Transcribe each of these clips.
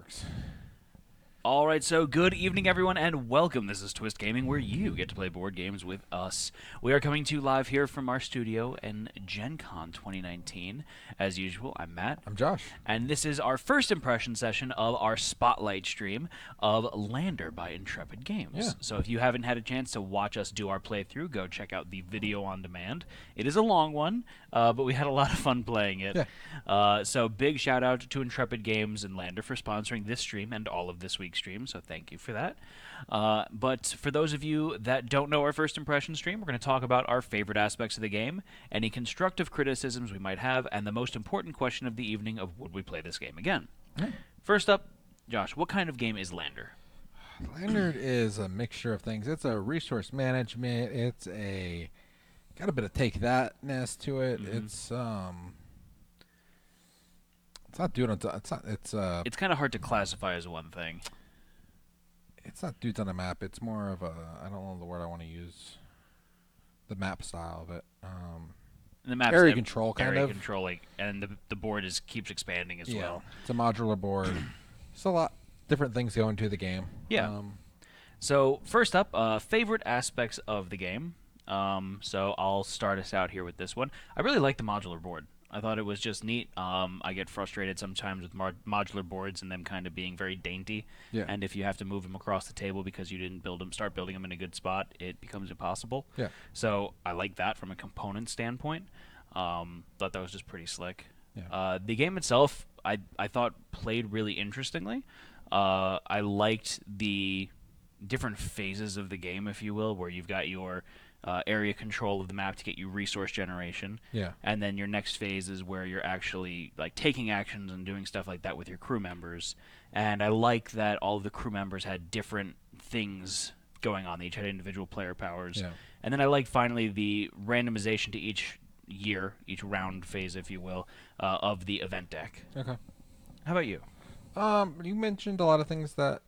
works. All right, so good evening, everyone, and welcome. This is Twist Gaming, where you get to play board games with us. We are coming to you live here from our studio in Gen Con 2019. As usual, I'm Matt. I'm Josh. And this is our first impression session of our spotlight stream of Lander by Intrepid Games. Yeah. So if you haven't had a chance to watch us do our playthrough, go check out the video on demand. It is a long one, but we had a lot of fun playing it. Yeah. So big shout out to Intrepid Games and Lander for sponsoring this stream and all of this week's stream, so thank you for that. But for those of you that don't know our first impression stream, we're going to talk about our favorite aspects of the game, any constructive criticisms we might have, and the most important question of the evening of would we play this game again. First up, Josh, what kind of game is Lander? Lander is a mixture of things. It's a resource management. It's got a bit of take thatness to it. Mm-hmm. It's not dudes on. It's kind of hard to classify as one thing. It's not dudes on a map. It's more of a. I don't know the word I want to use. The map style of it. And the map's area control kind area of. controlling, and the board keeps expanding as well. It's a modular board. There's a lot different things go into the game. Yeah. So first up, favorite aspects of the game. So I'll start us out here with this one. I really like the modular board. I thought it was just neat. I get frustrated sometimes with modular boards and them kind of being very dainty. Yeah. And if you have to move them across the table because you didn't start building them in a good spot, it becomes impossible. Yeah. So I like that from a component standpoint. Thought that was just pretty slick. Yeah. The game itself, I thought played really interestingly. I liked the different phases of the game, if you will, where you've got your area control of the map to get you resource generation. Yeah. And then your next phase is where you're actually like taking actions and doing stuff like that with your crew members. And I like that all of the crew members had different things going on. They each had individual player powers. Yeah. And then I like finally the randomization to each round phase, if you will, of the event deck. Okay. How about you? You mentioned a lot of things that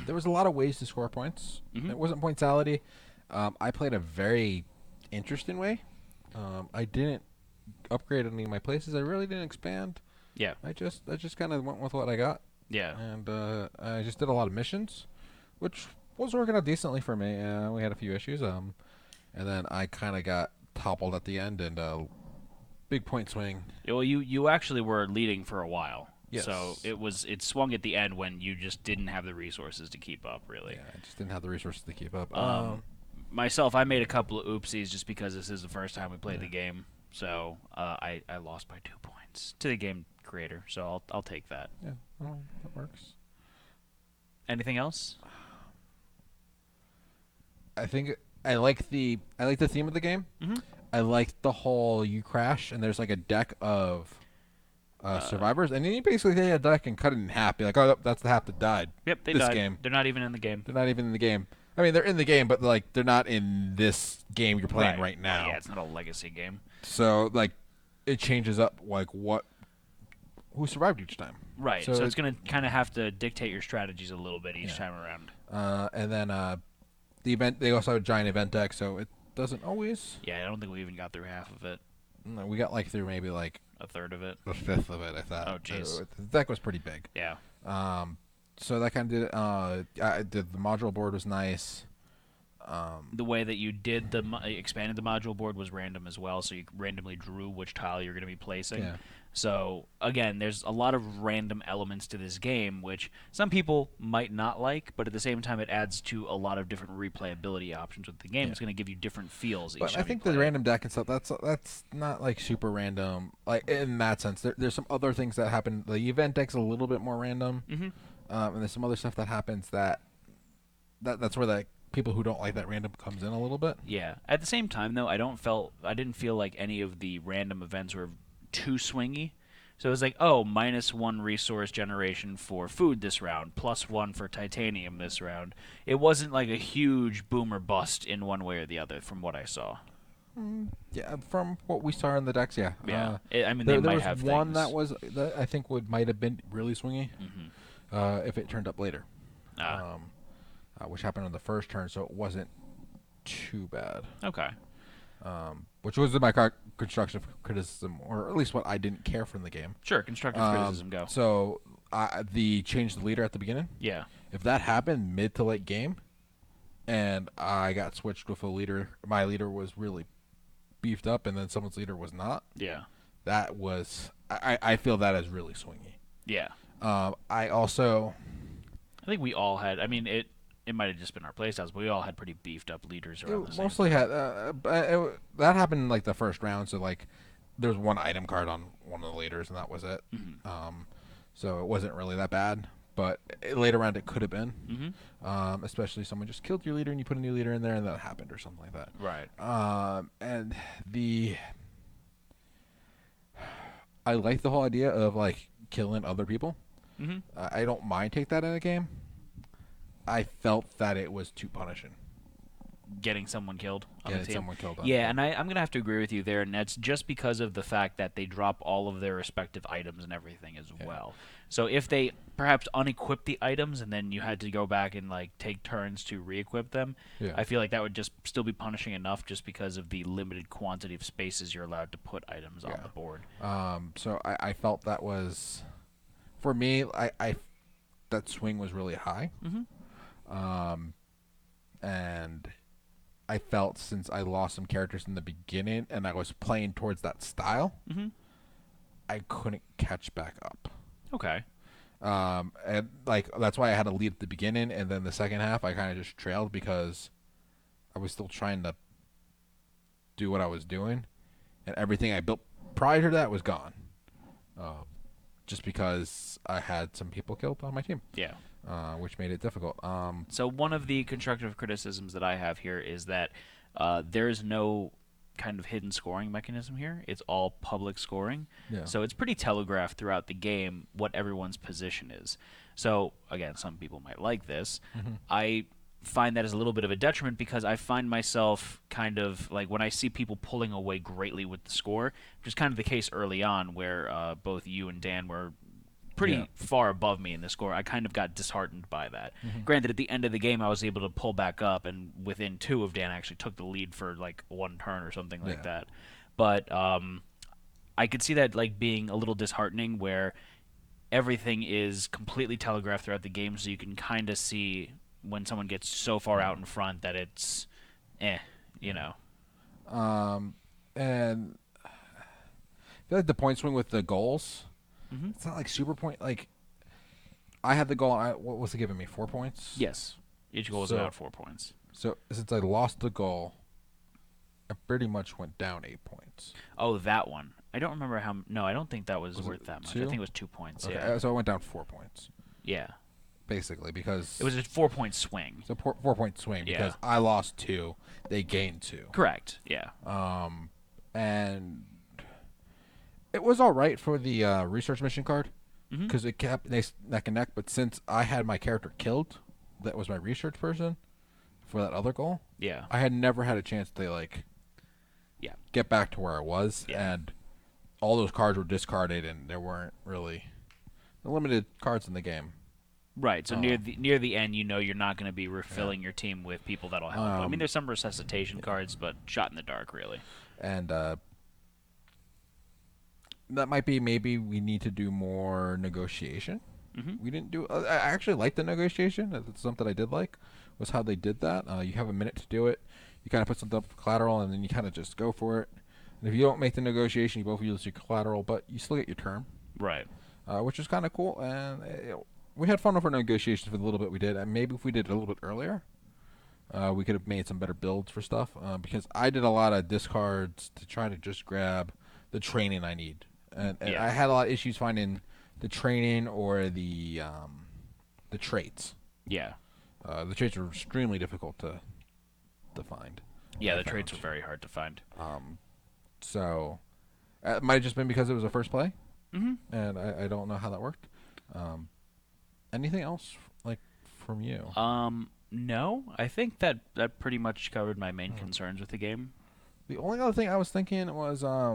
there was a lot of ways to score points. Mm-hmm. It wasn't pointsality. I played a very interesting way. I didn't upgrade any of my places. I really didn't expand. Yeah. I just kind of went with what I got. Yeah. And I just did a lot of missions, which was working out decently for me. We had a few issues. And then I kind of got toppled at the end and big point swing. Well, you actually were leading for a while. Yes. So it swung at the end when you just didn't have the resources to keep up, really. Yeah, I just didn't have the resources to keep up. Myself, I made a couple of oopsies just because this is the first time we played the game. So I lost by 2 points to the game creator. So I'll take that. Yeah, well, that works. Anything else? I think I like the theme of the game. Mm-hmm. I like the whole you crash and there's like a deck of survivors, and then you basically take a deck and cut it in half. Be like, oh, that's the half that died. Yep, they this died. game. They're not even in the game. They're not even in the game. I mean, they're in the game, but like they're not in this game you're playing right now. Yeah, it's not a legacy game. So like, it changes up like who survived each time. Right. So it's going to kind of have to dictate your strategies a little bit each time around. And then the event. They also have a giant event deck, so it doesn't always. Yeah, I don't think we even got through half of it. No, we got like through maybe like a third of it. A fifth of it, I thought. Oh, jeez. The deck was pretty big. Yeah. So that kind of did. The module board was nice. The way that you did expanded the module board was random as well, so you randomly drew which tile you're going to be placing. Yeah. So, again, there's a lot of random elements to this game, which some people might not like, but at the same time it adds to a lot of different replayability options with the game. Yeah. It's going to give you different feels each But time I think you the play. random deck and stuff, that's not like super random. Like in that sense, there's some other things that happen. The event deck's a little bit more random, and there's some other stuff that happens that's where the people who don't like that random comes in a little bit. Yeah. At the same time, though, I didn't feel like any of the random events were too swingy. So it was like, oh, -1 resource generation for food this round, +1 for titanium this round. It wasn't like a huge boom or bust in one way or the other, from what I saw. Yeah, from what we saw in the decks, yeah. Yeah. I mean, there they might was have one things. that I think might have been really swingy if it turned up later, which happened on the first turn, so it wasn't too bad. Okay. Which was my constructive criticism, or at least what I didn't care from the game. Sure, constructive criticism, go. So the change the leader at the beginning. Yeah. If that happened mid to late game, and I got switched with a leader, my leader was really beefed up, and then someone's leader was not. Yeah. That was I feel that is really swingy. Yeah. I also I think we all had. I mean, it might have just been our playstyles, but we all had pretty beefed up leaders around the same mostly time. had that happened in like the first round. So like there was one item card on one of the leaders, and that was it. So it wasn't really that bad. But later on, it could have been, especially someone just killed your leader and you put a new leader in there, and that happened or something like that. Right. And I like the whole idea of like killing other people. I don't mind take that in a game. I felt that it was too punishing. Getting someone killed on the Getting team. someone killed on Yeah, the and I'm going to have to agree with you there, and that's just because of the fact that they drop all of their respective items and everything as well. So if they perhaps unequip the items and then you had to go back and like take turns to re-equip them, Yeah. I feel like that would just still be punishing enough just because of the limited quantity of spaces you're allowed to put items on the board. So I felt that was, for me, I that swing was really high. And I felt since I lost some characters in the beginning and I was playing towards that style, I couldn't catch back up. Okay. And like that's why I had a lead at the beginning, and then the second half I kind of just trailed because I was still trying to do what I was doing, and everything I built prior to that was gone. Just because I had some people killed on my team. Yeah. Which made it difficult. So one of the constructive criticisms that I have here is that there is no kind of hidden scoring mechanism here. It's all public scoring. Yeah. So it's pretty telegraphed throughout the game what everyone's position is. So again, some people might like this. I find that as a little bit of a detriment because I find myself kind of like when I see people pulling away greatly with the score, which is kind of the case early on where both you and Dan were pretty far above me in the score. I kind of got disheartened by that. Granted, at the end of the game, I was able to pull back up, and within 2 of Dan, I actually took the lead for like 1 turn or something like that. But I could see that like being a little disheartening, where everything is completely telegraphed throughout the game, so you can kind of see when someone gets so far out in front that it's, you know. And I feel like the point swing with the goals. It's not like super point. Like I had the goal. What was it giving me? 4 points. Yes, each goal is about 4 points. So since I lost the goal, I pretty much went down 8 points. Oh, that one. I don't remember how. No, I don't think that was worth that much. 2? I think it was 2 points. Okay, Yeah. so I went down 4 points. Yeah. Basically, because It was a 4-point swing. it's a 4 point swing because I lost 2, they gained 2. Correct. Yeah. And it was all right for the research mission card because it kept neck and neck. But since I had my character killed, that was my research person for that other goal. Yeah. I had never had a chance to like get back to where I was, and all those cards were discarded, and there weren't really limited cards in the game. Right. So near the end, you know you're not going to be refilling your team with people that'll help. I mean, there's some resuscitation cards, but shot in the dark, really. And that might be maybe we need to do more negotiation. We didn't do. I actually liked the negotiation. That's something I did like. Was how they did that. You have a minute to do it. You kind of put something up for collateral, and then you kind of just go for it. And if you don't make the negotiation, you both use your collateral, but you still get your term. Right. Which is kind of cool. And we had fun with our negotiations for the little bit we did. And maybe if we did it a little bit earlier, we could have made some better builds for stuff. Because I did a lot of discards to try to just grab the training I need. And I had a lot of issues finding the training or the traits. Yeah. The traits were extremely difficult to find. Yeah, the traits were very hard to find. So it might have just been because it was a first play, and I don't know how that worked. Anything else like from you? No, I think that pretty much covered my main concerns with the game. The only other thing I was thinking was I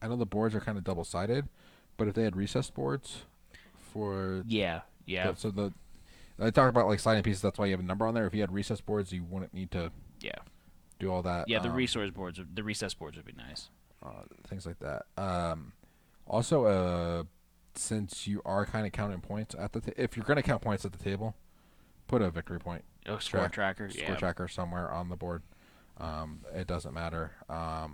know the boards are kind of double-sided, but if they had recessed boards for Yeah. I talked about like sliding pieces. That's why you have a number on there. If you had recessed boards, you wouldn't need to do all that. Yeah, the recess boards would be nice. Things like that. Also, since you are kind of counting points at if you're going to count points at the table, put a victory point Score tracker. score tracker somewhere on the board. It doesn't matter. I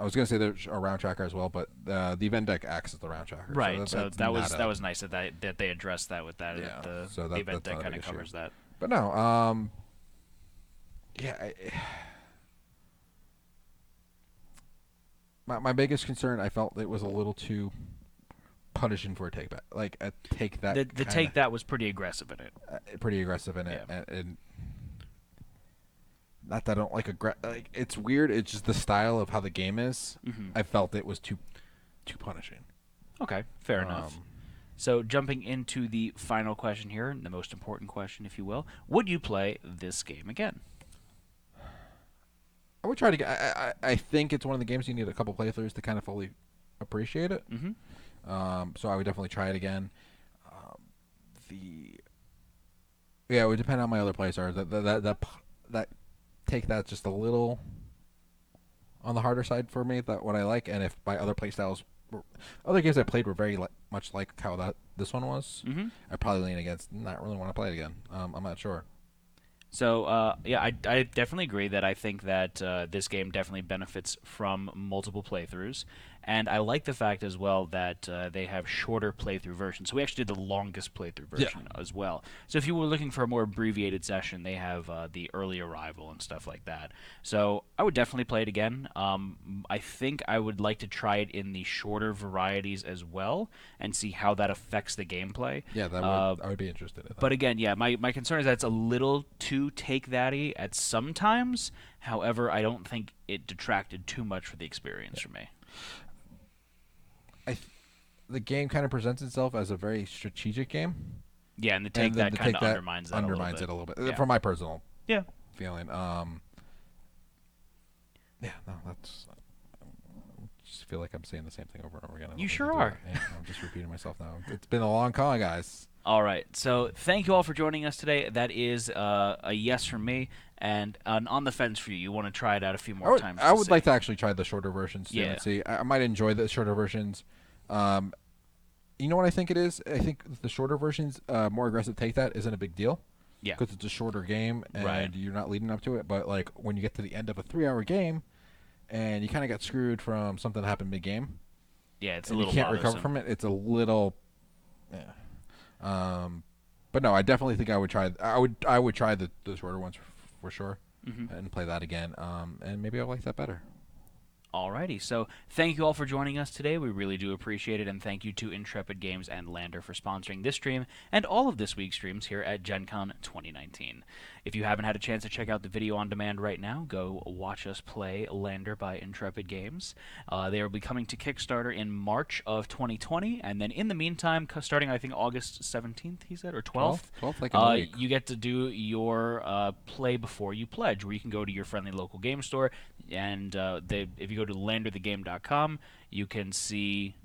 was going to say there's a round tracker as well, but the event deck acts as the round tracker. Right. So that was nice that they addressed that with that. Yeah. The event deck kind of covers that. But no. Yeah. My biggest concern, I felt it was a little too punishing for a take that. Like a take that. The take that was pretty aggressive in it. Pretty aggressive in it, Yeah. and not that I don't like like it's weird. It's just the style of how the game is. Mm-hmm. I felt it was too punishing. Okay, fair enough. So jumping into the final question here, the most important question, if you will, would you play this game again? I would try to get. I think it's one of the games you need a couple playthroughs to kind of fully appreciate it. Mm-hmm. So I would definitely try it again. It would depend on how my other plays are. That take that just a little on the harder side for me. That what I like, and if my other play styles, other games I played were very much like how this one was, Mm-hmm. I probably lean against not really want to play it again. I'm not sure. So, I definitely agree that I think that this game definitely benefits from multiple playthroughs. And I like the fact as well that they have shorter playthrough versions. So we actually did the longest playthrough version as well. So if you were looking for a more abbreviated session, they have the early arrival and stuff like that. So I would definitely play it again. I think I would like to try it in the shorter varieties as well and see how that affects the gameplay. Yeah, I would be interested in that. But again, yeah, my concern is that it's a little too take-that-y at some times. However, I don't think it detracted too much for the experience for me. The game kind of presents itself as a very strategic game. Yeah, and the take that kind of undermines that it a little bit. Yeah. From my personal Yeah. feeling. That's. I just feel like I'm saying the same thing over and over again. You sure are. I'm just repeating myself now. It's been a long call, guys. All right, so thank you all for joining us today. That is a yes from me, and an on the fence for you. You want to try it out a few more times. I would like to actually try the shorter versions too, Yeah. and see. I might enjoy the shorter versions. You know what I think it is? I think the shorter versions, more aggressive take that isn't a big deal. Yeah. Because it's a shorter game and Right. you're not leading up to it. But like when you get to the end of a 3-hour game, and you kind of got screwed from something that happened mid-game. Yeah, it's a and little. you can't bothersome. recover from it. It's a little. Yeah. But no, I definitely think I would try. I would try the shorter ones for sure, and play that again. And maybe I'll like that better. Alrighty, so thank you all for joining us today. We really do appreciate it, and thank you to Intrepid Games and LANDER for sponsoring this stream and all of this week's streams here at Gen Con 2019. If you haven't had a chance to check out the video on demand right now, go watch us play LANDER by Intrepid Games. They will be coming to Kickstarter in March of 2020, and then in the meantime, starting I think August 17th, he said, or 12th, 12th, like in a week. you get to do your play before you pledge, where you can go to your friendly local game store, and if you go to landerthegame.com, you can see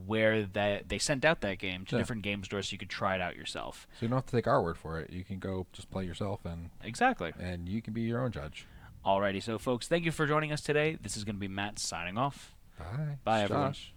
where they sent out that game to different game stores so you could try it out yourself. So you don't have to take our word for it. You can go just play yourself, and Exactly. and you can be your own judge. Alrighty, so folks, thank you for joining us today. This is going to be Matt signing off. Bye. Bye, It's everyone. Josh.